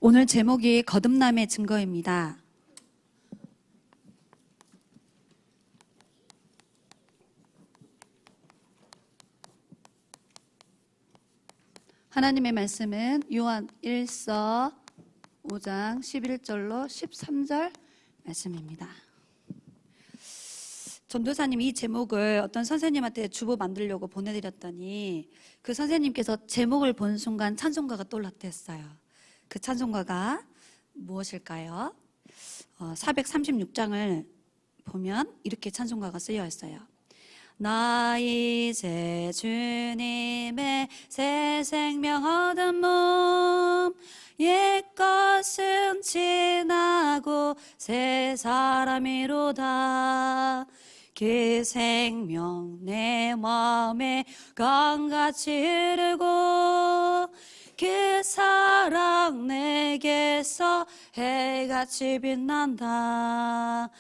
오늘 제목이 거듭남의 증거입니다. 하나님의 말씀은 요한 1서 5장 11절로 13절 말씀입니다. 전도사님이 이 제목을 어떤 선생님한테 주보 만들려고 보내드렸더니 그 선생님께서 제목을 본 순간 찬송가가 떠올랐댔어요. 그 찬송가가 무엇일까요? 436장을 보면 이렇게 찬송가가 쓰여 있어요. 나 이제 주님의 새 생명 얻은 몸, 옛것은 지나고 새 사람이로다. 그 생명 내 마음에 강같이 흐르고 그 사랑 내게서 해같이 빛난다.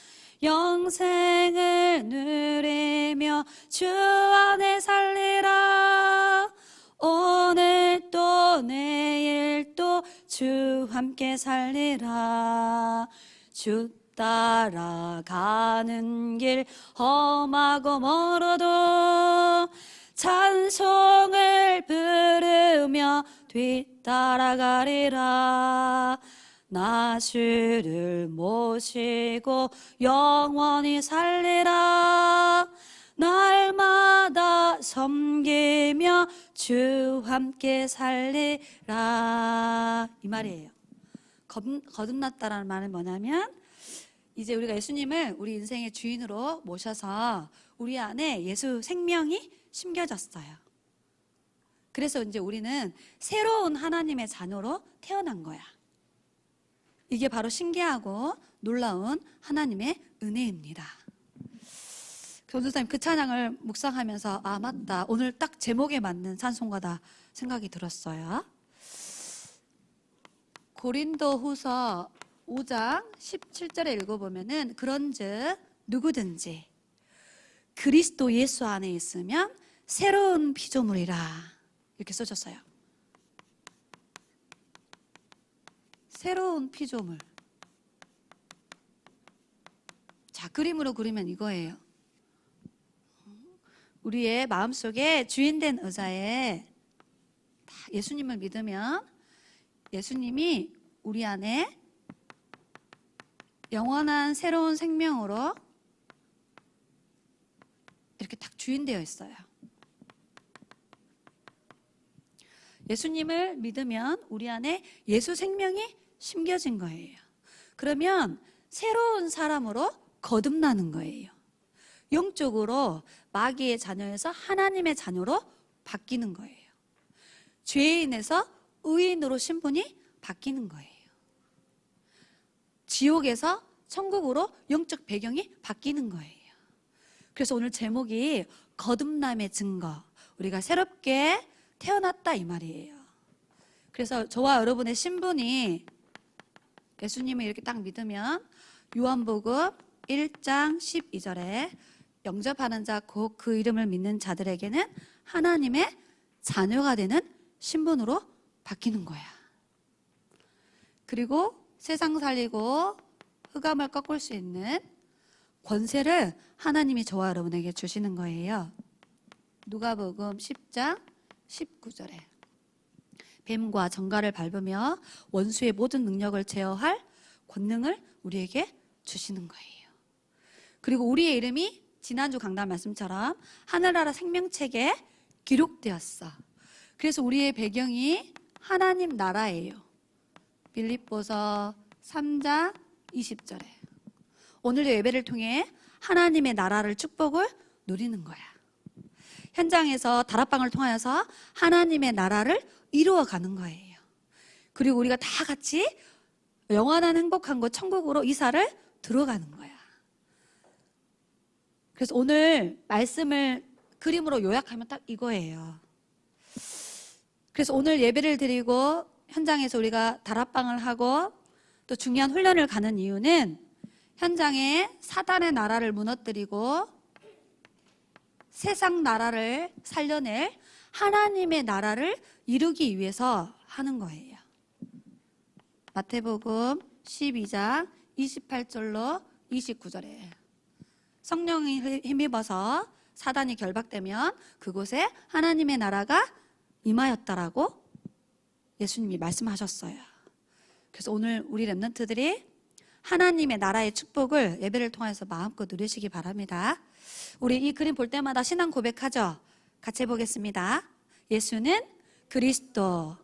영생을 누리며 주 안에 살리라. 오늘 또 내일 또 주 함께 살리라. 주 따라가는 길 험하고 멀어도 찬송을 부르며 뒤따라가리라. 나 주를 모시고 영원히 살리라. 날마다 섬기며 주 함께 살리라. 이 말이에요. 거듭났다라는 말은 뭐냐면 이제 우리가 예수님을 우리 인생의 주인으로 모셔서 우리 안에 예수 생명이 심겨졌어요. 그래서 이제 우리는 새로운 하나님의 자녀로 태어난 거야. 이게 바로 신기하고 놀라운 하나님의 은혜입니다. 교수님 그 찬양을 묵상하면서 아 맞다, 오늘 딱 제목에 맞는 찬송가다 생각이 들었어요. 고린도후서 5장 17절에 읽어보면은 그런즉 누구든지 그리스도 예수 안에 있으면 새로운 피조물이라 이렇게 써졌어요. 새로운 피조물. 자, 그림으로 그리면 이거예요. 우리의 마음속에 주인된 의자에 예수님을 믿으면 예수님이 우리 안에 영원한 새로운 생명으로 이렇게 딱 주인되어 있어요. 예수님을 믿으면 우리 안에 예수 생명이 심겨진 거예요. 그러면 새로운 사람으로 거듭나는 거예요. 영적으로 마귀의 자녀에서 하나님의 자녀로 바뀌는 거예요. 죄인에서 의인으로 신분이 바뀌는 거예요. 지옥에서 천국으로 영적 배경이 바뀌는 거예요. 그래서 오늘 제목이 거듭남의 증거, 우리가 새롭게 태어났다 이 말이에요. 그래서 저와 여러분의 신분이 예수님을 이렇게 딱 믿으면 요한복음 1장 12절에 영접하는 자 곧 그 이름을 믿는 자들에게는 하나님의 자녀가 되는 신분으로 바뀌는 거야. 그리고 세상 살리고 흑암을 꺾을 수 있는 권세를 하나님이 저와 여러분에게 주시는 거예요. 누가복음 10장 19절에 뱀과 정갈을 밟으며 원수의 모든 능력을 제어할 권능을 우리에게 주시는 거예요. 그리고 우리의 이름이 지난주 강단 말씀처럼 하늘나라 생명책에 기록되었어. 그래서 우리의 배경이 하나님 나라예요. 빌립보서 3장 20절에 오늘의 예배를 통해 하나님의 나라를 축복을 누리는 거야. 현장에서 다락방을 통하여서 하나님의 나라를 이루어가는 거예요. 그리고 우리가 다 같이 영원한 행복한 곳 천국으로 이사를 들어가는 거야. 그래서 오늘 말씀을 그림으로 요약하면 딱 이거예요. 그래서 오늘 예배를 드리고 현장에서 우리가 다락방을 하고 또 중요한 훈련을 가는 이유는 현장에 사단의 나라를 무너뜨리고 세상 나라를 살려낼 하나님의 나라를 이루기 위해서 하는 거예요. 마태복음 12장 28절로 29절에 성령이 힘입어서 사단이 결박되면 그곳에 하나님의 나라가 임하였다라고 예수님이 말씀하셨어요. 그래서 오늘 우리 렘넌트들이 하나님의 나라의 축복을 예배를 통해서 마음껏 누리시기 바랍니다. 우리 이 그림 볼 때마다 신앙 고백하죠? 같이 해보겠습니다. 예수는 그리스도,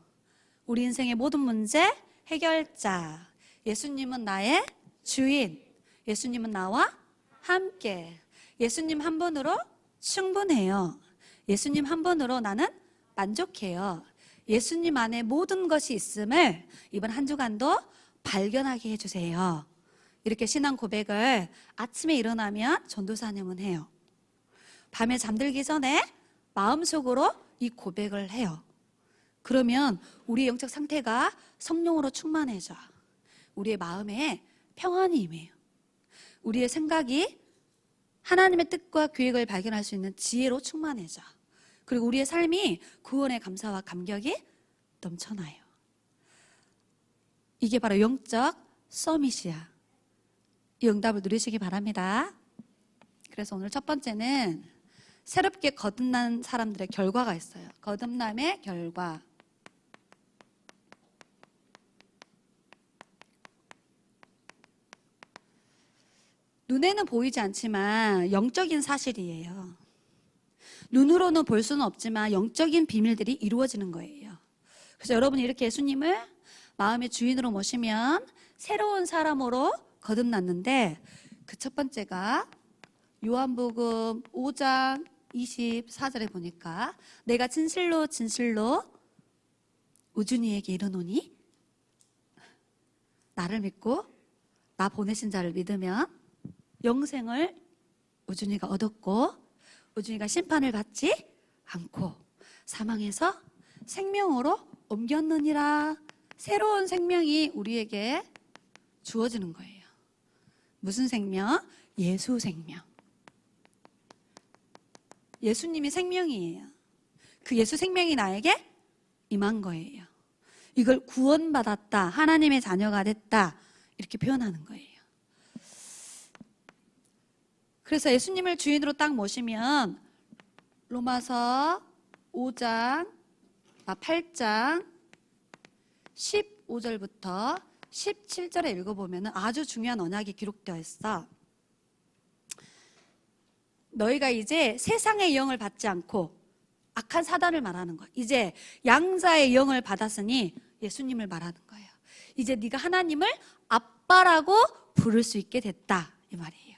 우리 인생의 모든 문제 해결자. 예수님은 나의 주인. 예수님은 나와 함께. 예수님 한 분으로 충분해요. 예수님 한 분으로 나는 만족해요. 예수님 안에 모든 것이 있음을 이번 한 주간도 발견하게 해주세요. 이렇게 신앙 고백을 아침에 일어나면 전도사님은 해요. 밤에 잠들기 전에 마음속으로 이 고백을 해요. 그러면 우리의 영적 상태가 성령으로 충만해져. 우리의 마음에 평안이 임해요. 우리의 생각이 하나님의 뜻과 계획을 발견할 수 있는 지혜로 충만해져. 그리고 우리의 삶이 구원의 감사와 감격이 넘쳐나요. 이게 바로 영적 서밋이야. 이 응답을 누리시기 바랍니다. 그래서 오늘 첫 번째는 새롭게 거듭난 사람들의 결과가 있어요. 거듭남의 결과. 눈에는 보이지 않지만 영적인 사실이에요. 눈으로는 볼 수는 없지만 영적인 비밀들이 이루어지는 거예요. 그래서 여러분이 이렇게 예수님을 마음의 주인으로 모시면 새로운 사람으로 거듭났는데 그 첫 번째가 요한복음 5장 24절에 보니까 내가 진실로 진실로 우준이에게 이르노니 나를 믿고 나 보내신 자를 믿으면 영생을 우준이가 얻었고 우준이가 심판을 받지 않고 사망에서 생명으로 옮겼느니라. 새로운 생명이 우리에게 주어지는 거예요. 무슨 생명? 예수 생명. 예수님이 생명이에요. 그 예수 생명이 나에게 임한 거예요. 이걸 구원받았다, 하나님의 자녀가 됐다, 이렇게 표현하는 거예요. 그래서 예수님을 주인으로 딱 모시면 로마서 8장 15절부터 17절에 읽어보면 아주 중요한 언약이 기록되어 있어. 너희가 이제 세상의 영을 받지 않고 악한 사단을 말하는 거야. 이제 양자의 영을 받았으니 예수님을 말하는 거예요. 이제 네가 하나님을 아빠라고 부를 수 있게 됐다, 이 말이에요.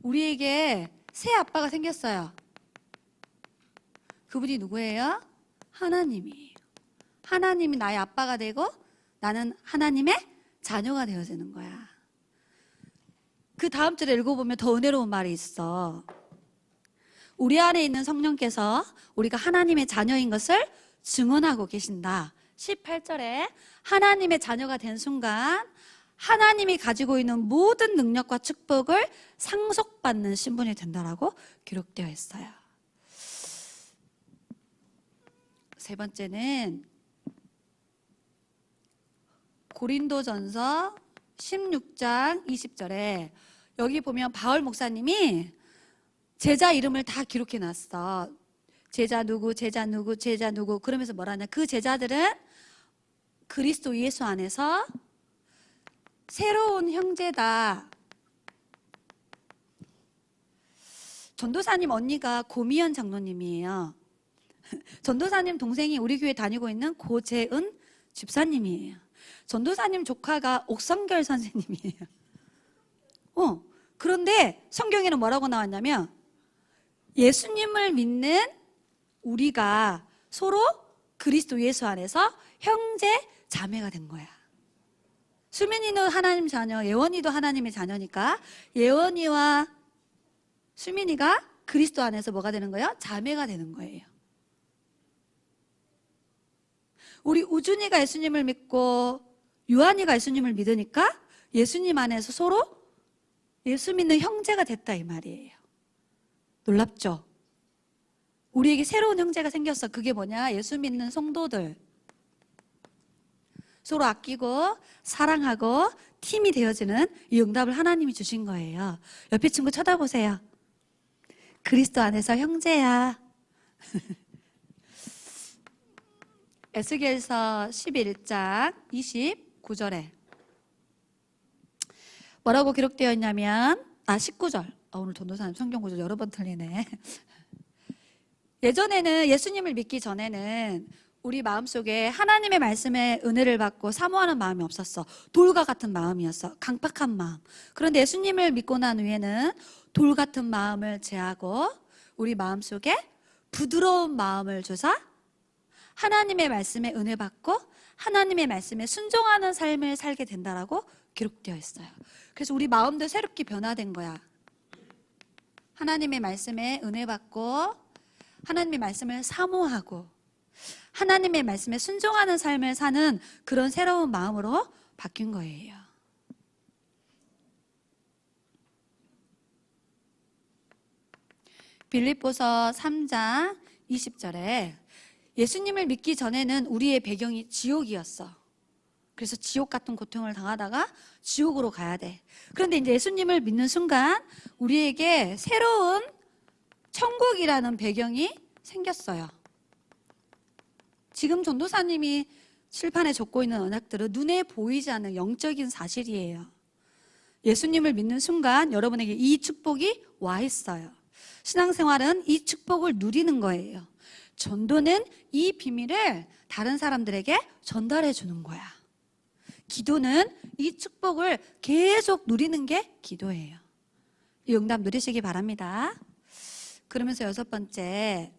우리에게 새 아빠가 생겼어요. 그분이 누구예요? 하나님이에요. 하나님이 나의 아빠가 되고 나는 하나님의 자녀가 되어지는 거야. 그 다음 절에 읽어보면 더 은혜로운 말이 있어. 우리 안에 있는 성령께서 우리가 하나님의 자녀인 것을 증언하고 계신다. 18절에 하나님의 자녀가 된 순간 하나님이 가지고 있는 모든 능력과 축복을 상속받는 신분이 된다라고 기록되어 있어요. 세 번째는 고린도전서 16장 20절에 여기 보면 바울 목사님이 제자 이름을 다 기록해 놨어. 제자 누구, 제자 누구, 제자 누구. 그러면서 뭐라냐. 그 제자들은 그리스도 예수 안에서 새로운 형제다. 전도사님 언니가 고미연 장로님이에요. 전도사님 동생이 우리 교회 다니고 있는 고재은 집사님이에요. 전도사님 조카가 옥성결 선생님이에요. 그런데 성경에는 뭐라고 나왔냐면 예수님을 믿는 우리가 서로 그리스도 예수 안에서 형제 자매가 된 거야. 수민이는 하나님 자녀, 예원이도 하나님의 자녀니까 예원이와 수민이가 그리스도 안에서 뭐가 되는 거예요? 자매가 되는 거예요. 우리 우준이가 예수님을 믿고 유한이가 예수님을 믿으니까 예수님 안에서 서로 예수 믿는 형제가 됐다, 이 말이에요. 놀랍죠? 우리에게 새로운 형제가 생겼어. 그게 뭐냐? 예수 믿는 성도들. 서로 아끼고 사랑하고 팀이 되어지는 이 응답을 하나님이 주신 거예요. 옆에 친구 쳐다보세요. 그리스도 안에서 형제야. 에스겔서 11장 29절에 뭐라고 기록되어 있냐면 19절. 오늘 전도사님 성경 구절 여러 번 틀리네. 예전에는 예수님을 믿기 전에는 우리 마음속에 하나님의 말씀에 은혜를 받고 사모하는 마음이 없었어. 돌과 같은 마음이었어. 강팍한 마음. 그런데 예수님을 믿고 난 후에는 돌 같은 마음을 제하고 우리 마음속에 부드러운 마음을 주사 하나님의 말씀에 은혜 받고 하나님의 말씀에 순종하는 삶을 살게 된다라고 기록되어 있어요. 그래서 우리 마음도 새롭게 변화된 거야. 하나님의 말씀에 은혜 받고 하나님의 말씀을 사모하고 하나님의 말씀에 순종하는 삶을 사는 그런 새로운 마음으로 바뀐 거예요. 빌립보서 3장 20절에 예수님을 믿기 전에는 우리의 배경이 지옥이었어. 그래서 지옥 같은 고통을 당하다가 지옥으로 가야 돼. 그런데 이제 예수님을 믿는 순간 우리에게 새로운 천국이라는 배경이 생겼어요. 지금 전도사님이 칠판에 적고 있는 언약들은 눈에 보이지 않는 영적인 사실이에요. 예수님을 믿는 순간 여러분에게 이 축복이 와 있어요. 신앙생활은 이 축복을 누리는 거예요. 전도는 이 비밀을 다른 사람들에게 전달해 주는 거야. 기도는 이 축복을 계속 누리는 게 기도예요. 이 응답 누리시기 바랍니다. 그러면서 6번째,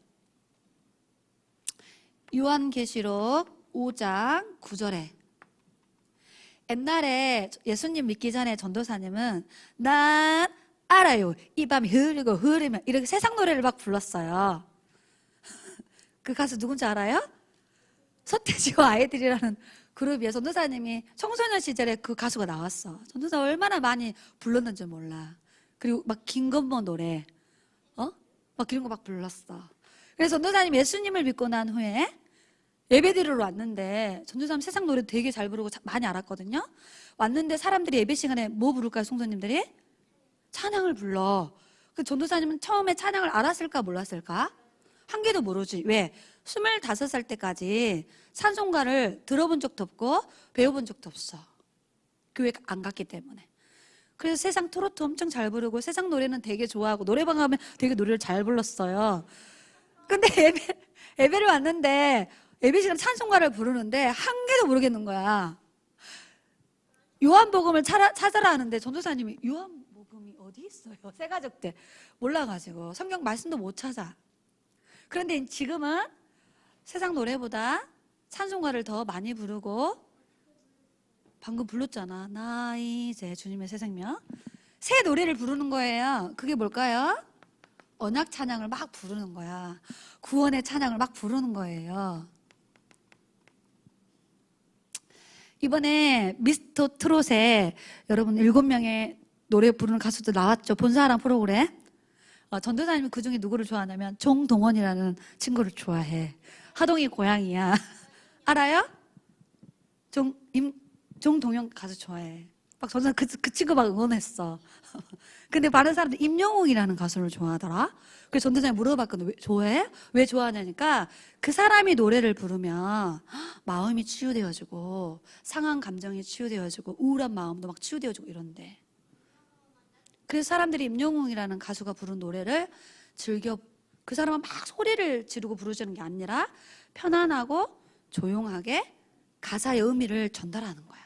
요한계시록 5장 9절에 옛날에 예수님 믿기 전에 전도사님은 난 알아요. 이 밤이 흐르고 흐르면 이렇게 세상 노래를 막 불렀어요. 그 가수 누군지 알아요? 서태지와 아이들이라는 그룹이에요. 전도사님이 청소년 시절에 그 가수가 나왔어. 전도사 얼마나 많이 불렀는지 몰라. 그리고 막 김건모 노래 막 이런 거 막 불렀어. 그래서 전도사님 예수님을 믿고 난 후에 예배드리러 왔는데 전도사님 세상 노래 되게 잘 부르고 많이 알았거든요. 왔는데 사람들이 예배 시간에 뭐 부를까요? 성도님들이? 찬양을 불러. 그 전도사님은 처음에 찬양을 알았을까 몰랐을까? 한 개도 모르지. 왜? 25살 때까지 찬송가를 들어본 적도 없고 배워본 적도 없어. 교회 안 갔기 때문에. 그래서 세상 트로트 엄청 잘 부르고 세상 노래는 되게 좋아하고 노래방 가면 되게 노래를 잘 불렀어요. 근데 예배를 왔는데 예배 시간 찬송가를 부르는데 한 개도 모르겠는 거야. 요한복음을 찾아라 하는데 전도사님이 요한복음이 어디 있어요? 새가족 때 몰라가지고 성경 말씀도 못 찾아. 그런데 지금은 세상 노래보다 찬송가를 더 많이 부르고 방금 불렀잖아. 나 이제 주님의 새 생명. 새 노래를 부르는 거예요. 그게 뭘까요? 언약 찬양을 막 부르는 거야. 구원의 찬양을 막 부르는 거예요. 이번에 미스터 트롯에 여러분 7명의 노래 부르는 가수들 나왔죠. 본사랑 프로그램. 전도사님은 그중에 누구를 좋아하냐면 종동원이라는 친구를 좋아해. 하동이 고향이야. 알아요? 종동영 가수 좋아해. 막 전도사님 그 친구 막 응원했어. 근데 다른 사람들 임영웅이라는 가수를 좋아하더라. 그래서 전도사님 물어봤거든. 왜 좋아해? 왜 좋아하냐니까 그 사람이 노래를 부르면 마음이 치유되어지고 상한 감정이 치유되어지고 우울한 마음도 막 치유되어지고 이런데. 그래서 사람들이 임영웅이라는 가수가 부른 노래를 즐겨, 그 사람은 막 소리를 지르고 부르시는 게 아니라 편안하고 조용하게 가사의 의미를 전달하는 거야.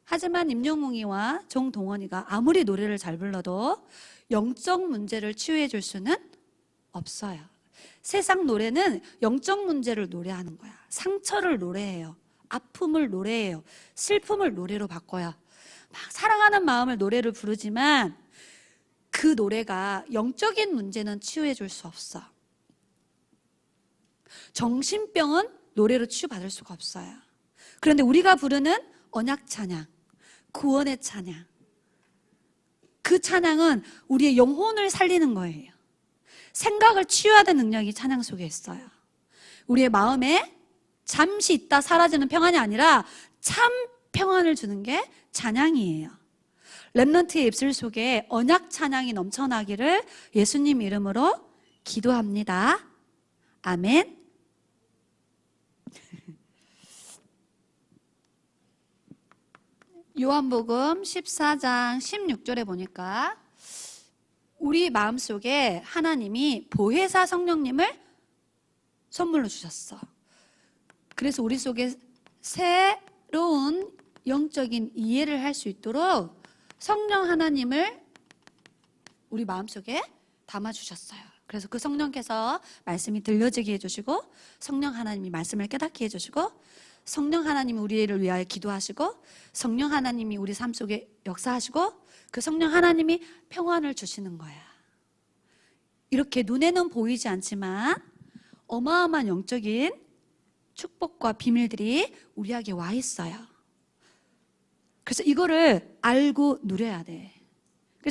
하지만 임영웅이와 정동원이가 아무리 노래를 잘 불러도 영적 문제를 치유해 줄 수는 없어요. 세상 노래는 영적 문제를 노래하는 거야. 상처를 노래해요. 아픔을 노래해요. 슬픔을 노래로 바꿔요. 막 사랑하는 마음을 노래를 부르지만 그 노래가 영적인 문제는 치유해 줄 수 없어. 정신병은 노래로 치유받을 수가 없어요. 그런데 우리가 부르는 언약 찬양, 구원의 찬양, 그 찬양은 우리의 영혼을 살리는 거예요. 생각을 치유하는 능력이 찬양 속에 있어요. 우리의 마음에 잠시 있다 사라지는 평안이 아니라 참 평안을 주는 게 찬양이에요. 렘넌트의 입술 속에 언약 찬양이 넘쳐나기를 예수님 이름으로 기도합니다. 아멘. 요한복음 14장 16절에 보니까 우리 마음속에 하나님이 보혜사 성령님을 선물로 주셨어. 그래서 우리 속에 새로운 영적인 이해를 할 수 있도록 성령 하나님을 우리 마음속에 담아주셨어요. 그래서 그 성령께서 말씀이 들려지게 해주시고, 성령 하나님이 말씀을 깨닫게 해주시고, 성령 하나님이 우리를 위하여 기도하시고, 성령 하나님이 우리 삶 속에 역사하시고, 그 성령 하나님이 평안을 주시는 거야. 이렇게 눈에는 보이지 않지만 어마어마한 영적인 축복과 비밀들이 우리에게 와 있어요. 그래서 이거를 알고 누려야 돼.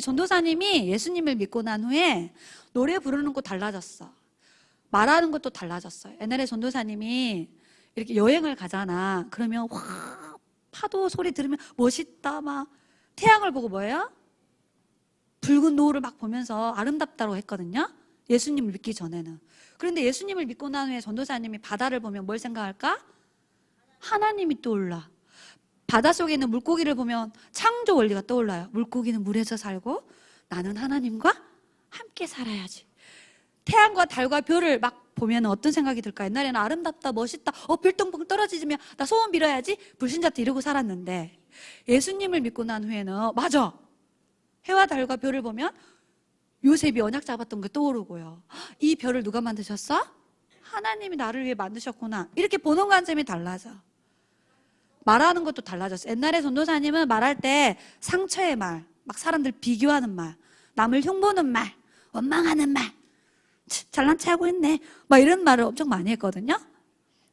전도사님이 예수님을 믿고 난 후에 노래 부르는 거 달라졌어. 말하는 것도 달라졌어요. 옛날에 전도사님이 이렇게 여행을 가잖아. 그러면 와, 파도 소리 들으면 멋있다 막 태양을 보고 뭐예요? 붉은 노을을 막 보면서 아름답다고 했거든요. 예수님을 믿기 전에는. 그런데 예수님을 믿고 난 후에 전도사님이 바다를 보면 뭘 생각할까? 하나님이 떠올라. 바닷속에 있는 물고기를 보면 창조 원리가 떠올라요. 물고기는 물에서 살고 나는 하나님과 함께 살아야지. 태양과 달과 별을 막 보면 어떤 생각이 들까? 옛날에는 아름답다, 멋있다, 별똥똥 떨어지면 나 소원 빌어야지. 불신자 때 이러고 살았는데 예수님을 믿고 난 후에는 맞아. 해와 달과 별을 보면 요셉이 언약 잡았던 게 떠오르고요. 이 별을 누가 만드셨어? 하나님이 나를 위해 만드셨구나. 이렇게 보는 관점이 달라져. 말하는 것도 달라졌어. 옛날에 전도사님은 말할 때 상처의 말, 막 사람들 비교하는 말, 남을 흉보는 말, 원망하는 말, 잘난 체 하고 있네, 막 이런 말을 엄청 많이 했거든요.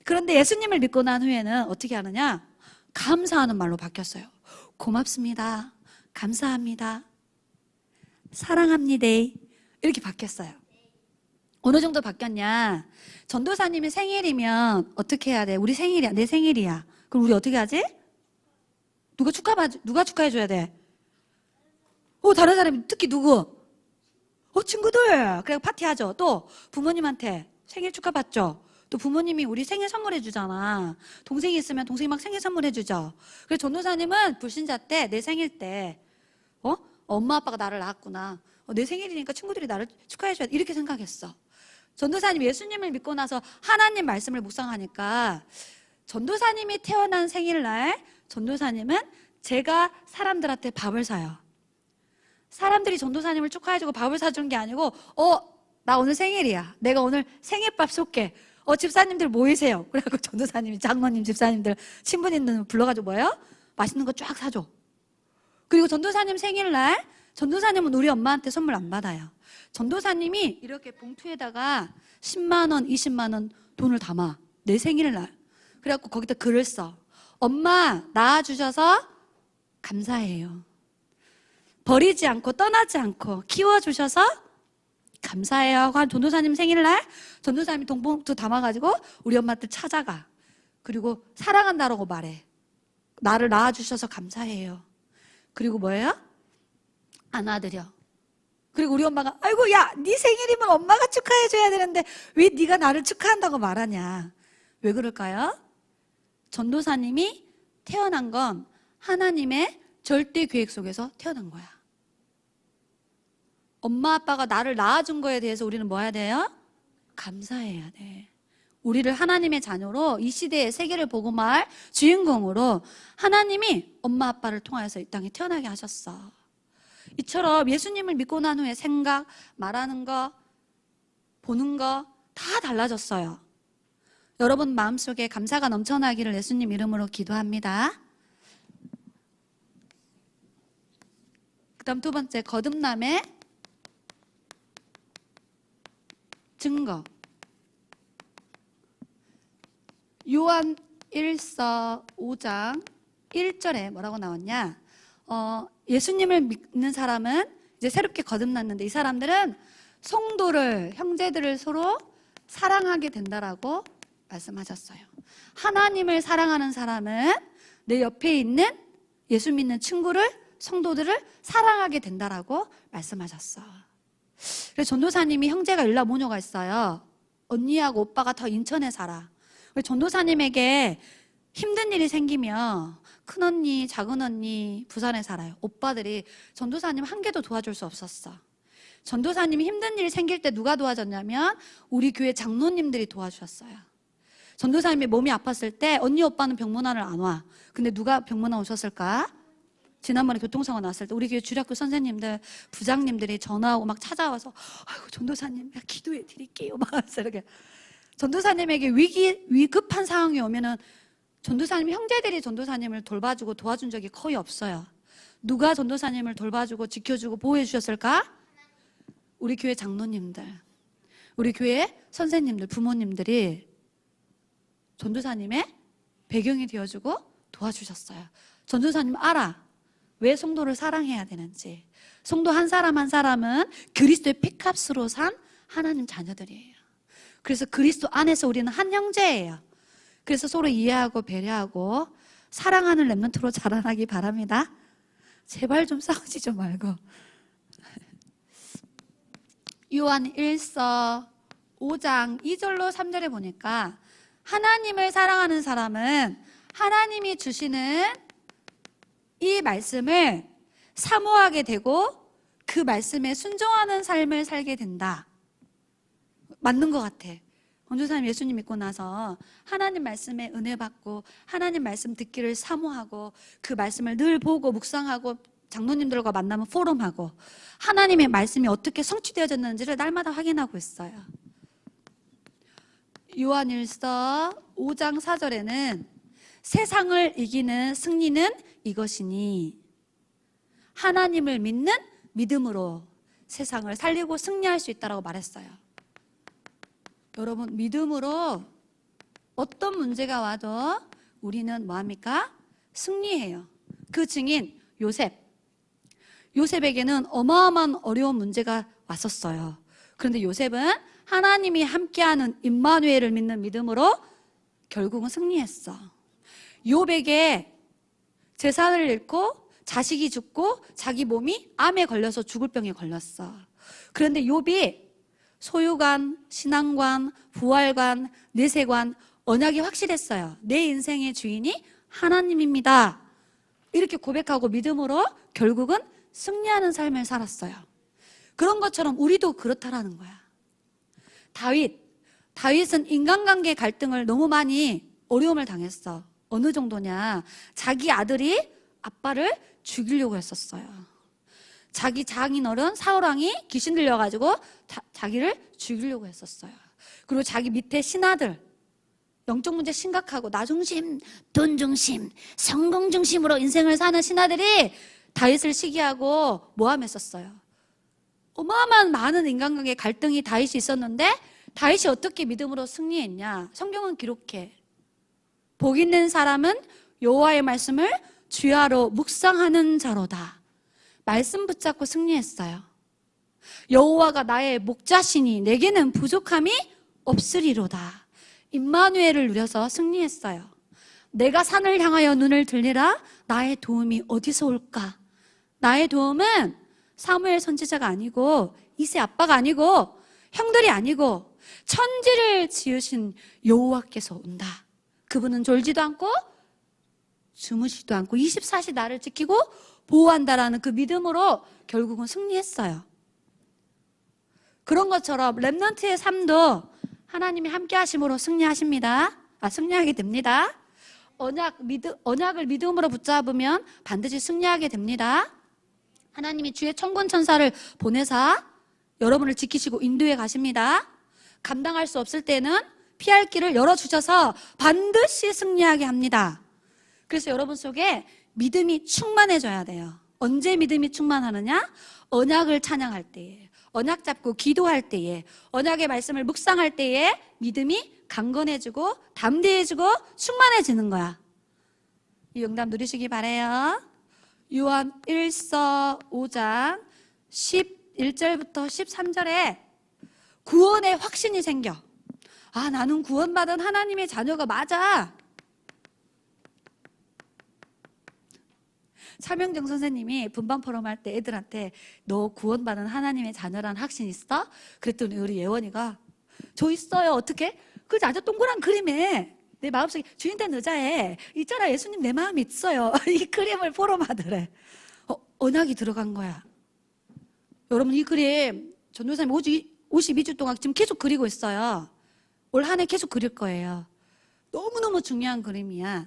그런데 예수님을 믿고 난 후에는 어떻게 하느냐? 감사하는 말로 바뀌었어요. 고맙습니다. 감사합니다. 사랑합니다. 이렇게 바뀌었어요. 어느 정도 바뀌었냐? 전도사님의 생일이면 어떻게 해야 돼? 우리 생일이야, 내 생일이야. 그럼 우리 어떻게 하지? 누가 축하해줘야 돼? 다른 사람이, 특히 누구? 친구들. 그래, 파티하죠. 또 부모님한테 생일 축하받죠. 또 부모님이 우리 생일 선물해 주잖아. 동생이 있으면 동생이 막 생일 선물해 주죠. 그래서 전도사님은 불신자 때, 내 생일 때, 엄마 아빠가 나를 낳았구나. 내 생일이니까 친구들이 나를 축하해줘야 돼. 이렇게 생각했어. 전도사님 예수님을 믿고 나서 하나님 말씀을 묵상하니까 전도사님이 태어난 생일날 전도사님은 제가 사람들한테 밥을 사요. 사람들이 전도사님을 축하해주고 밥을 사주는 게 아니고 나 오늘 생일이야. 내가 오늘 생일밥 쏠게. 집사님들 모이세요. 그래갖고 전도사님이 장모님, 집사님들, 신부님들 불러가지고 뭐예요? 맛있는 거 쫙 사줘. 그리고 전도사님 생일날 전도사님은 우리 엄마한테 선물 안 받아요. 전도사님이 이렇게 봉투에다가 10만 원, 20만 원 돈을 담아. 내 생일날. 그래갖고 거기다 글을 써. 엄마 낳아주셔서 감사해요. 버리지 않고 떠나지 않고 키워주셔서 감사해요 하고 한 전도사님 생일날 전도사님이 동봉투 담아가지고 우리 엄마한테 찾아가. 그리고 사랑한다라고 말해. 나를 낳아주셔서 감사해요. 그리고 뭐예요? 안아드려. 그리고 우리 엄마가 아이고 야, 네 생일이면 엄마가 축하해줘야 되는데 왜 네가 나를 축하한다고 말하냐. 왜 그럴까요? 전도사님이 태어난 건 하나님의 절대 계획 속에서 태어난 거야. 엄마 아빠가 나를 낳아준 거에 대해서 우리는 뭐 해야 돼요? 감사해야 돼. 우리를 하나님의 자녀로 이 시대의 세계를 복음할 주인공으로 하나님이 엄마 아빠를 통하여서 이 땅에 태어나게 하셨어. 이처럼 예수님을 믿고 난 후에 생각, 말하는 거, 보는 거 다 달라졌어요. 여러분 마음속에 감사가 넘쳐나기를 예수님 이름으로 기도합니다. 그 다음 두 번째, 거듭남의 증거. 요한 1서 5장 1절에 뭐라고 나왔냐? 예수님을 믿는 사람은 이제 새롭게 거듭났는데 이 사람들은 성도를, 형제들을 서로 사랑하게 된다라고 말씀하셨어요. 하나님을 사랑하는 사람은 내 옆에 있는 예수 믿는 친구를, 성도들을 사랑하게 된다라고 말씀하셨어. 그래서 전도사님이 형제가 일라 모녀가 있어요. 언니하고 오빠가 더 인천에 살아. 전도사님에게 힘든 일이 생기면 큰언니, 작은언니 부산에 살아요. 오빠들이 전도사님 한 개도 도와줄 수 없었어. 전도사님이 힘든 일이 생길 때 누가 도와줬냐면 우리 교회 장로님들이 도와주셨어요. 전도사님이 몸이 아팠을 때 언니 오빠는 병문안을 안 와. 근데 누가 병문안 오셨을까? 지난번에 교통사고 났을 때 우리 교회 주력교 선생님들, 부장님들이 전화하고 막 찾아와서 아이고 전도사님 기도해 드릴게요 막 이렇게. 전도사님에게 위급한 상황이 오면은 전도사님 형제들이 전도사님을 돌봐주고 도와준 적이 거의 없어요. 누가 전도사님을 돌봐주고 지켜주고 보호해 주셨을까? 우리 교회 장로님들, 우리 교회 선생님들, 부모님들이 전도사님의 배경이 되어주고 도와주셨어요. 전도사님 알아. 왜 성도를 사랑해야 되는지. 성도 한 사람 한 사람은 그리스도의 피값으로 산 하나님 자녀들이에요. 그래서 그리스도 안에서 우리는 한 형제예요. 그래서 서로 이해하고 배려하고 사랑하는 렘넌트로 자라나기 바랍니다. 제발 좀 싸우지 좀 말고. 요한 1서 5장 2절로 3절에 보니까 하나님을 사랑하는 사람은 하나님이 주시는 이 말씀을 사모하게 되고 그 말씀에 순종하는 삶을 살게 된다. 맞는 것 같아. 원주사님 예수님 믿고 나서 하나님 말씀에 은혜 받고 하나님 말씀 듣기를 사모하고 그 말씀을 늘 보고 묵상하고 장로님들과 만나면 포럼하고 하나님의 말씀이 어떻게 성취되어졌는지를 날마다 확인하고 있어요. 요한일서 5장 4절에는 세상을 이기는 승리는 이것이니 하나님을 믿는 믿음으로 세상을 살리고 승리할 수 있다고 말했어요. 여러분, 믿음으로 어떤 문제가 와도 우리는 뭐합니까? 승리해요. 그 증인 요셉. 요셉에게는 어마어마한 어려운 문제가 왔었어요. 그런데 요셉은 하나님이 함께하는 임마누엘을 믿는 믿음으로 결국은 승리했어. 욥에게 재산을 잃고 자식이 죽고 자기 몸이 암에 걸려서 죽을 병에 걸렸어. 그런데 욥이 소유관, 신앙관, 부활관, 내세관, 언약이 확실했어요. 내 인생의 주인이 하나님입니다. 이렇게 고백하고 믿음으로 결국은 승리하는 삶을 살았어요. 그런 것처럼 우리도 그렇다라는 거야. 다윗은 인간관계 갈등을 너무 많이 어려움을 당했어. 어느 정도냐? 자기 아들이 아빠를 죽이려고 했었어요. 자기 장인어른 사울왕이 귀신 들려가지고 자기를 죽이려고 했었어요. 그리고 자기 밑에 신하들, 영적 문제 심각하고 나 중심, 돈 중심, 성공 중심으로 인생을 사는 신하들이 다윗을 시기하고 모함했었어요. 어마어마한 많은 인간관계 갈등이 다윗이 있었는데 다윗이 어떻게 믿음으로 승리했냐? 성경은 기록해. 복 있는 사람은 여호와의 말씀을 주야로 묵상하는 자로다. 말씀 붙잡고 승리했어요. 여호와가 나의 목자시니 내게는 부족함이 없으리로다. 임마누엘을 누려서 승리했어요. 내가 산을 향하여 눈을 들리라. 나의 도움이 어디서 올까? 나의 도움은 사무엘 선지자가 아니고 이세 아빠가 아니고 형들이 아니고 천지를 지으신 여호와께서 온다. 그분은 졸지도 않고 주무시지도 않고 24시 나를 지키고 보호한다라는 그 믿음으로 결국은 승리했어요. 그런 것처럼 렘넌트의 삶도 하나님이 함께 하심으로 승리하십니다. 승리하게 됩니다. 언약을 믿음으로 붙잡으면 반드시 승리하게 됩니다. 하나님이 주의 천군 천사를 보내사 여러분을 지키시고 인도해 가십니다. 감당할 수 없을 때는 피할 길을 열어주셔서 반드시 승리하게 합니다. 그래서 여러분 속에 믿음이 충만해져야 돼요. 언제 믿음이 충만하느냐? 언약을 찬양할 때에, 언약 잡고 기도할 때에, 언약의 말씀을 묵상할 때에 믿음이 강건해지고 담대해지고 충만해지는 거야. 이 응답 누리시기 바라요. 요한 1서 5장 11절부터 13절에 구원의 확신이 생겨. 나는 구원받은 하나님의 자녀가 맞아. 차명정 선생님이 분방 포럼 할 때 애들한테 너 구원받은 하나님의 자녀라는 확신 있어? 그랬더니 우리 예원이가 저 있어요. 어떻게? 그래서 아주 동그란 그림에 내 마음속에 주인 된 의자에 있잖아 예수님 내 마음이 있어요. 이 그림을 포럼하더래. 언약이 들어간 거야. 여러분 이 그림 전도사님 52주 동안 지금 계속 그리고 있어요. 올 한 해 계속 그릴 거예요. 너무너무 중요한 그림이야.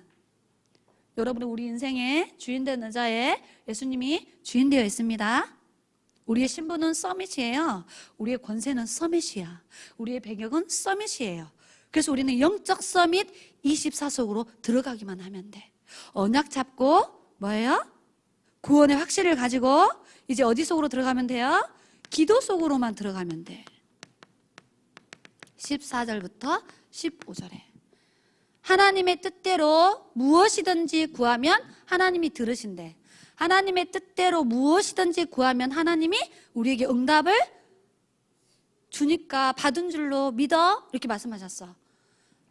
여러분 우리 인생의 주인된 의자에 예수님이 주인 되어 있습니다. 우리의 신분은 서밋이에요. 우리의 권세는 서밋이야. 우리의 배경은 서밋이에요. 그래서 우리는 영적 서밋 24속으로 들어가기만 하면 돼. 언약 잡고 뭐예요? 구원의 확신을 가지고 이제 어디 속으로 들어가면 돼요? 기도 속으로만 들어가면 돼. 14절부터 15절에 하나님의 뜻대로 무엇이든지 구하면 하나님이 들으신대. 하나님의 뜻대로 무엇이든지 구하면 하나님이 우리에게 응답을 주니까 받은 줄로 믿어 이렇게 말씀하셨어.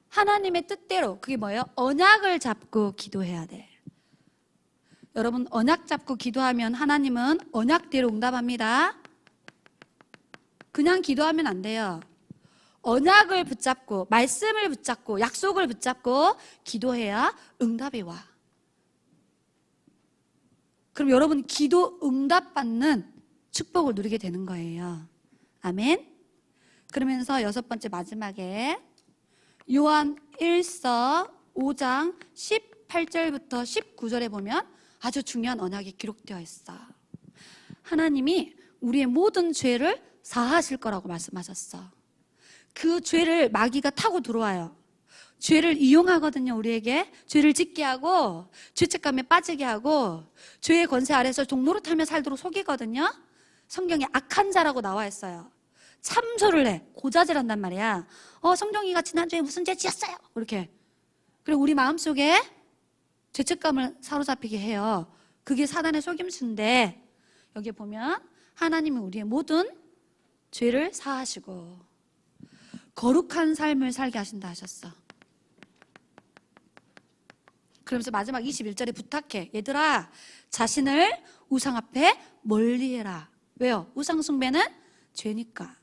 하나님의 뜻대로 그게 뭐예요? 언약을 잡고 기도해야 돼. 여러분 언약 잡고 기도하면 하나님은 언약대로 응답합니다. 그냥 기도하면 안 돼요. 언약을 붙잡고 말씀을 붙잡고 약속을 붙잡고 기도해야 응답이 와. 그럼 여러분 기도 응답받는 축복을 누리게 되는 거예요. 아멘. 그러면서 6번째 마지막에 요한 1서 5장 18절부터 19절에 보면 아주 중요한 언약이 기록되어 있어. 하나님이 우리의 모든 죄를 사하실 거라고 말씀하셨어. 그 죄를 마귀가 타고 들어와요. 죄를 이용하거든요. 우리에게 죄를 짓게 하고 죄책감에 빠지게 하고 죄의 권세 아래서 종로를 타며 살도록 속이거든요. 성경에 악한 자라고 나와 있어요. 참소를 해. 고자질한단 말이야. 성경이가 지난주에 무슨 죄 지었어요. 이렇게. 그리고 우리 마음속에 죄책감을 사로잡히게 해요. 그게 사단의 속임수인데 여기 보면 하나님이 우리의 모든 죄를 사하시고 거룩한 삶을 살게 하신다 하셨어. 그러면서 마지막 21절에 부탁해. 얘들아 자신을 우상 앞에 멀리해라. 왜요? 우상 숭배는 죄니까.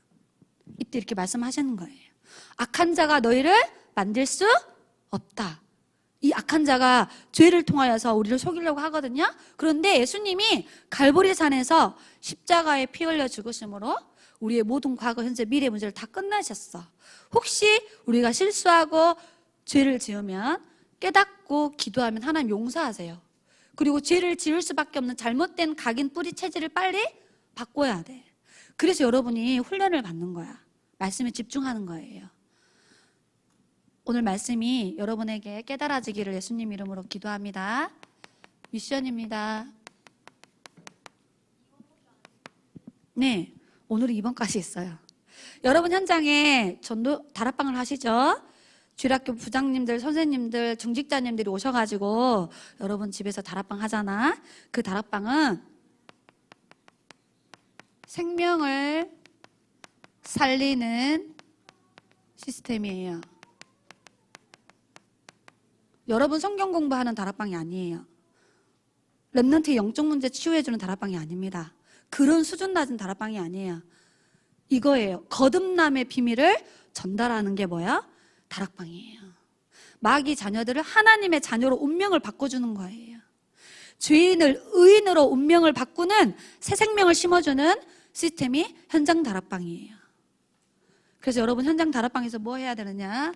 이때 이렇게 말씀하시는 거예요. 악한 자가 너희를 만들 수 없다. 이 악한 자가 죄를 통하여서 우리를 속이려고 하거든요. 그런데 예수님이 갈보리 산에서 십자가에 피 흘려 죽으심으로 우리의 모든 과거, 현재, 미래 문제를 다 끝나셨어. 혹시 우리가 실수하고 죄를 지으면 깨닫고 기도하면 하나님 용서하세요. 그리고 죄를 지을 수밖에 없는 잘못된 각인 뿌리 체질을 빨리 바꿔야 돼. 그래서 여러분이 훈련을 받는 거야. 말씀에 집중하는 거예요. 오늘 말씀이 여러분에게 깨달아지기를 예수님 이름으로 기도합니다. 미션입니다. 네, 오늘은 2번까지 있어요. 여러분 현장에 전도 다락방을 하시죠? 주일학교 부장님들, 선생님들, 중직자님들이 오셔가지고 여러분 집에서 다락방 하잖아. 그 다락방은 생명을 살리는 시스템이에요. 여러분 성경 공부하는 다락방이 아니에요. 렘넌트의 영적 문제 치유해주는 다락방이 아닙니다. 그런 수준 낮은 다락방이 아니에요. 이거예요. 거듭남의 비밀을 전달하는 게 뭐야? 다락방이에요. 마귀 자녀들을 하나님의 자녀로 운명을 바꿔주는 거예요. 죄인을 의인으로 운명을 바꾸는 새 생명을 심어주는 시스템이 현장 다락방이에요. 그래서 여러분 현장 다락방에서 뭐 해야 되느냐?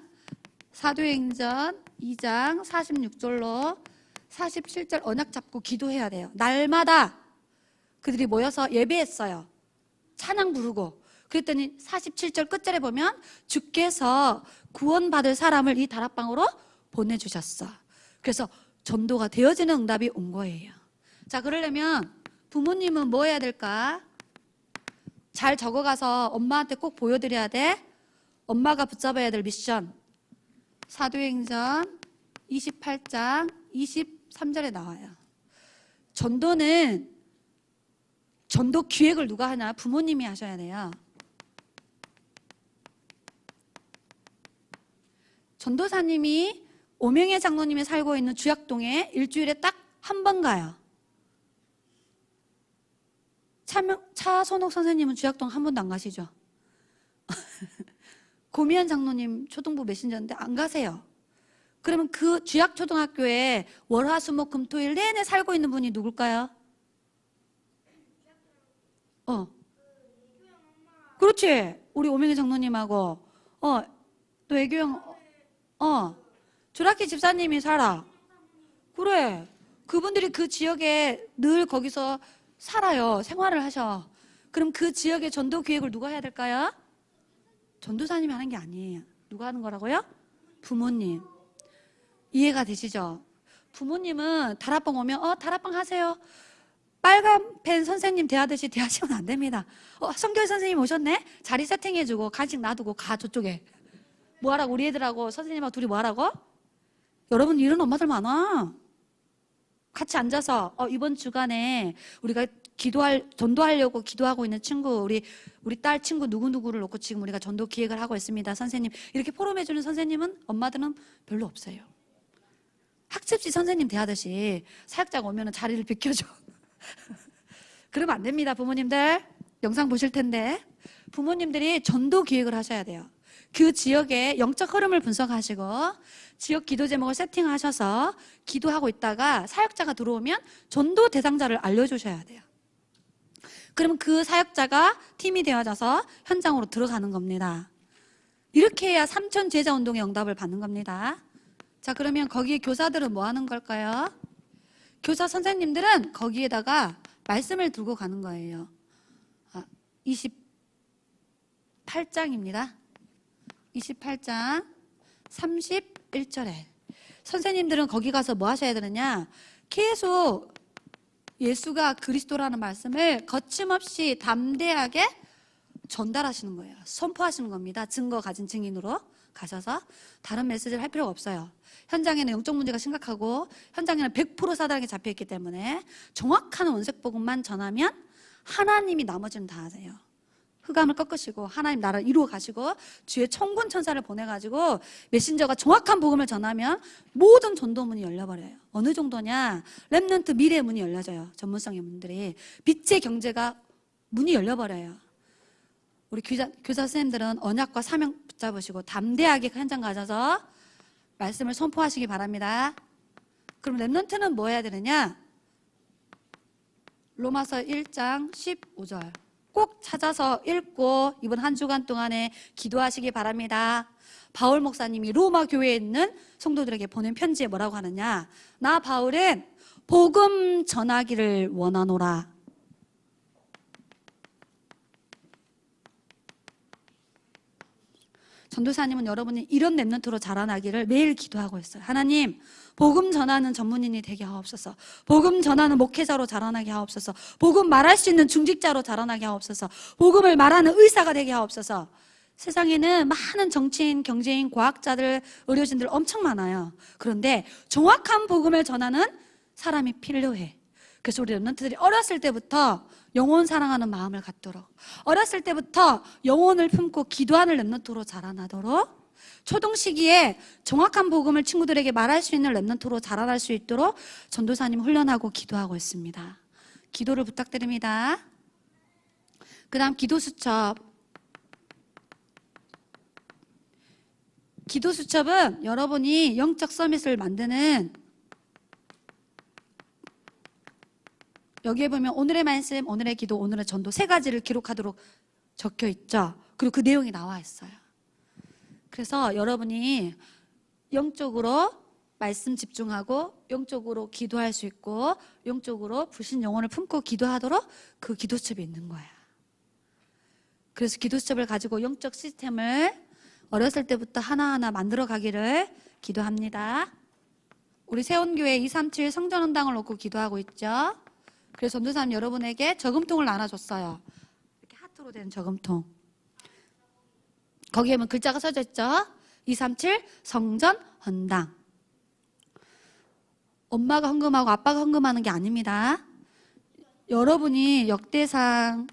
사도행전 2장 46절로 47절 언약 잡고 기도해야 돼요. 날마다 그들이 모여서 예배했어요. 찬양 부르고. 그랬더니 47절 끝절에 보면 주께서 구원받을 사람을 이 다락방으로 보내주셨어. 그래서 전도가 되어지는 응답이 온 거예요. 자, 그러려면 부모님은 뭐 해야 될까? 잘 적어가서 엄마한테 꼭 보여드려야 돼. 엄마가 붙잡아야 될 미션. 사도행전 28장 23절에 나와요. 전도는 전도 기획을 누가 하냐? 부모님이 하셔야 돼요. 전도사님이 오명의 장로님이 살고 있는 주약동에 일주일에 딱 한 번 가요. 차선옥 선생님은 주약동 한 번도 안 가시죠? 고미연 장로님 초등부 메신저인데 안 가세요. 그러면 그 주약초등학교에 월화수목금토일 내내 살고 있는 분이 누굴까요? 그렇지. 우리 오명희 장로님하고 또 애교형 주라키 집사님이 살아. 그래. 그분들이 그 지역에 늘 거기서 살아요. 생활을 하셔. 그럼 그 지역의 전도 기획을 누가 해야 될까요? 전도사님이 하는 게 아니에요. 누가 하는 거라고요? 부모님. 이해가 되시죠? 부모님은 다락방 오면 다락방 하세요. 빨간 펜 선생님 대하듯이 대하시면 안 됩니다. 성교회 선생님 오셨네? 자리 세팅해주고 간식 놔두고 가 저쪽에. 뭐하라고? 우리 애들하고 선생님하고 둘이 뭐하라고? 여러분 이런 엄마들 많아. 같이 앉아서 이번 주간에 우리가 전도하려고 기도하고 있는 친구, 우리 딸 친구 누구누구를 놓고 지금 우리가 전도 기획을 하고 있습니다. 선생님 이렇게 포럼해주는 선생님은 엄마들은 별로 없어요. 학습지 선생님 대하듯이 사역자가 오면 자리를 비켜줘. 그러면 안 됩니다. 부모님들 영상 보실 텐데 부모님들이 전도 기획을 하셔야 돼요. 그 지역의 영적 흐름을 분석하시고 지역 기도 제목을 세팅하셔서 기도하고 있다가 사역자가 들어오면 전도 대상자를 알려주셔야 돼요. 그러면 그 사역자가 팀이 되어져서 현장으로 들어가는 겁니다. 이렇게 해야 삼천 제자 운동의 응답을 받는 겁니다. 자, 그러면 거기에 교사들은 뭐 하는 걸까요? 교사 선생님들은 거기에다가 말씀을 들고 가는 거예요. 28장입니다. 28장 31절에 선생님들은 거기 가서 뭐 하셔야 되느냐? 계속 예수가 그리스도라는 말씀을 거침없이 담대하게 전달하시는 거예요. 선포하시는 겁니다. 증거 가진 증인으로 가셔서 다른 메시지를 할 필요가 없어요. 현장에는 영적 문제가 심각하고 현장에는 100% 사단에게 잡혀있기 때문에 정확한 원색복음만 전하면 하나님이 나머지는 다 하세요. 흑암을 꺾으시고 하나님 나라를 이루어 가시고 주의 천군 천사를 보내가지고 메신저가 정확한 복음을 전하면 모든 전도문이 열려버려요. 어느 정도냐? 렘넌트 미래의 문이 열려져요. 전문성의 문들이 빛의 경제가 문이 열려버려요. 우리 교사 선생님들은 언약과 사명 붙잡으시고 담대하게 현장 가셔서 말씀을 선포하시기 바랍니다. 그럼 렘넌트는 뭐 해야 되느냐? 로마서 1장 15절 꼭 찾아서 읽고 이번 한 주간 동안에 기도하시기 바랍니다. 바울 목사님이 로마 교회에 있는 성도들에게 보낸 편지에 뭐라고 하느냐? 나 바울은 복음 전하기를 원하노라. 전도사님은 여러분이 이런 렘넌트로 자라나기를 매일 기도하고 있어요. 하나님, 복음 전하는 전문인이 되게 하옵소서. 복음 전하는 목회자로 자라나게 하옵소서. 복음 말할 수 있는 중직자로 자라나게 하옵소서. 복음을 말하는 의사가 되게 하옵소서. 세상에는 많은 정치인, 경제인, 과학자들, 의료진들 엄청 많아요. 그런데 정확한 복음을 전하는 사람이 필요해. 그래서 우리 렘넌트들이 어렸을 때부터 영혼 사랑하는 마음을 갖도록, 어렸을 때부터 영혼을 품고 기도하는 렘넌트로 자라나도록, 초등 시기에 정확한 복음을 친구들에게 말할 수 있는 렘넌트로 자라날 수 있도록 전도사님 훈련하고 기도하고 있습니다. 기도를 부탁드립니다. 그 다음 기도수첩. 기도수첩은 여러분이 영적 서밋을 만드는, 여기에 보면 오늘의 말씀, 오늘의 기도, 오늘의 전도 세 가지를 기록하도록 적혀 있죠. 그리고 그 내용이 나와 있어요. 그래서 여러분이 영적으로 말씀 집중하고 영적으로 기도할 수 있고 영적으로 불신 영혼을 품고 기도하도록 그 기도수첩이 있는 거야. 그래서 기도수첩을 가지고 영적 시스템을 어렸을 때부터 하나하나 만들어 가기를 기도합니다. 우리 세원교회 237 성전원당을 놓고 기도하고 있죠. 그래서 전도사님 여러분에게 저금통을 나눠줬어요. 이렇게 하트로 된 저금통. 거기에 보면 글자가 써져 있죠. 237 성전 헌당. 엄마가 헌금하고 아빠가 헌금하는 게 아닙니다. 여러분이 역대상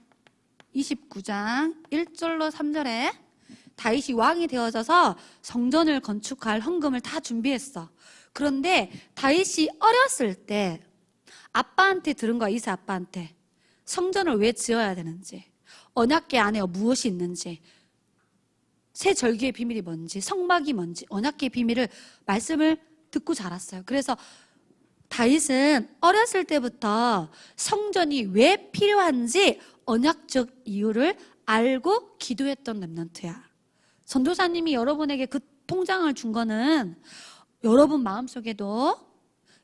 29장 1절로 3절에 다윗이 왕이 되어져서 성전을 건축할 헌금을 다 준비했어. 그런데 다윗이 어렸을 때 아빠한테 들은 거야. 이세 아빠한테. 성전을 왜 지어야 되는지, 언약궤 안에 무엇이 있는지, 새 절기의 비밀이 뭔지, 성막이 뭔지, 언약궤의 비밀을 말씀을 듣고 자랐어요. 그래서 다윗은 어렸을 때부터 성전이 왜 필요한지 언약적 이유를 알고 기도했던 렘넌트야. 전도사님이 여러분에게 그 통장을 준 거는 여러분 마음속에도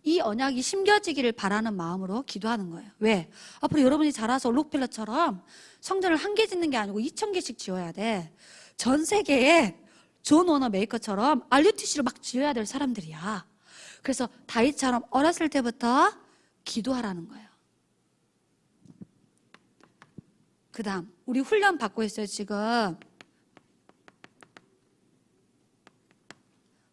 이 언약이 심겨지기를 바라는 마음으로 기도하는 거예요. 왜? 앞으로 여러분이 자라서 록펠러처럼 성전을 1개 짓는 게 아니고 2,000개씩 지어야 돼. 전 세계에 존 워너 메이커처럼 RUTC를 막 지어야 될 사람들이야. 그래서 다윗처럼 어렸을 때부터 기도하라는 거예요. 그 다음 우리 훈련 받고 있어요. 지금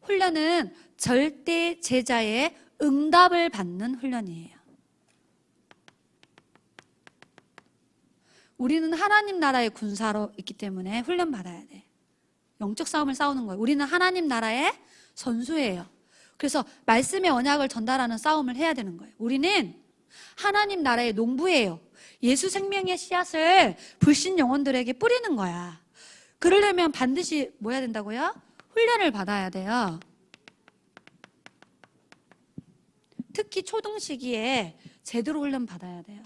훈련은 절대 제자의 응답을 받는 훈련이에요. 우리는 하나님 나라의 군사로 있기 때문에 훈련 받아야 돼. 영적 싸움을 싸우는 거예요. 우리는 하나님 나라의 선수예요. 그래서 말씀의 언약을 전달하는 싸움을 해야 되는 거예요. 우리는 하나님 나라의 농부예요. 예수 생명의 씨앗을 불신 영혼들에게 뿌리는 거야. 그러려면 반드시 뭐 해야 된다고요? 훈련을 받아야 돼요. 특히 초등 시기에 제대로 훈련 받아야 돼요.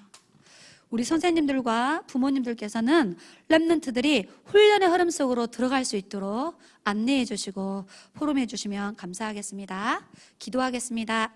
우리 선생님들과 부모님들께서는 렘넌트들이 훈련의 흐름 속으로 들어갈 수 있도록 안내해 주시고 포럼해 주시면 감사하겠습니다. 기도하겠습니다.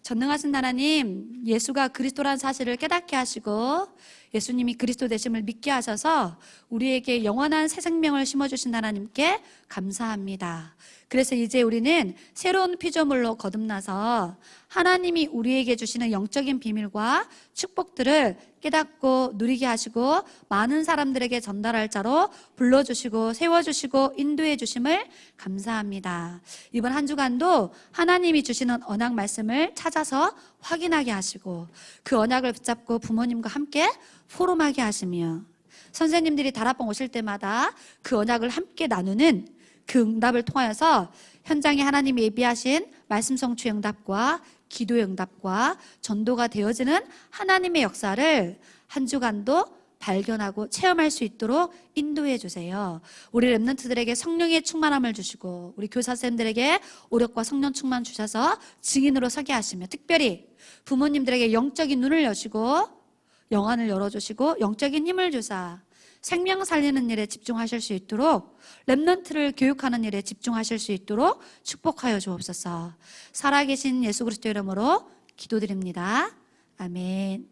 전능하신 하나님, 예수가 그리스도란 사실을 깨닫게 하시고 예수님이 그리스도 되심을 믿게 하셔서 우리에게 영원한 새 생명을 심어주신 하나님께 감사합니다. 그래서 이제 우리는 새로운 피조물로 거듭나서 하나님이 우리에게 주시는 영적인 비밀과 축복들을 깨닫고 누리게 하시고 많은 사람들에게 전달할 자로 불러주시고 세워주시고 인도해 주심을 감사합니다. 이번 한 주간도 하나님이 주시는 언약 말씀을 찾아서 확인하게 하시고 그 언약을 붙잡고 부모님과 함께 포럼하게 하시며 선생님들이 다락방 오실 때마다 그 언약을 함께 나누는 그 응답을 통하여서 현장에 하나님이 예비하신 말씀 성취 응답과 기도의 응답과 전도가 되어지는 하나님의 역사를 한 주간도 발견하고 체험할 수 있도록 인도해 주세요. 우리 렘넌트들에게 성령의 충만함을 주시고 우리 교사 선생님들에게 오력과 성령 충만 주셔서 증인으로 서게 하시며 특별히 부모님들에게 영적인 눈을 여시고 영안을 열어주시고 영적인 힘을 주사 생명 살리는 일에 집중하실 수 있도록 렘넌트를 교육하는 일에 집중하실 수 있도록 축복하여 주옵소서. 살아계신 예수 그리스도 이름으로 기도드립니다. 아멘.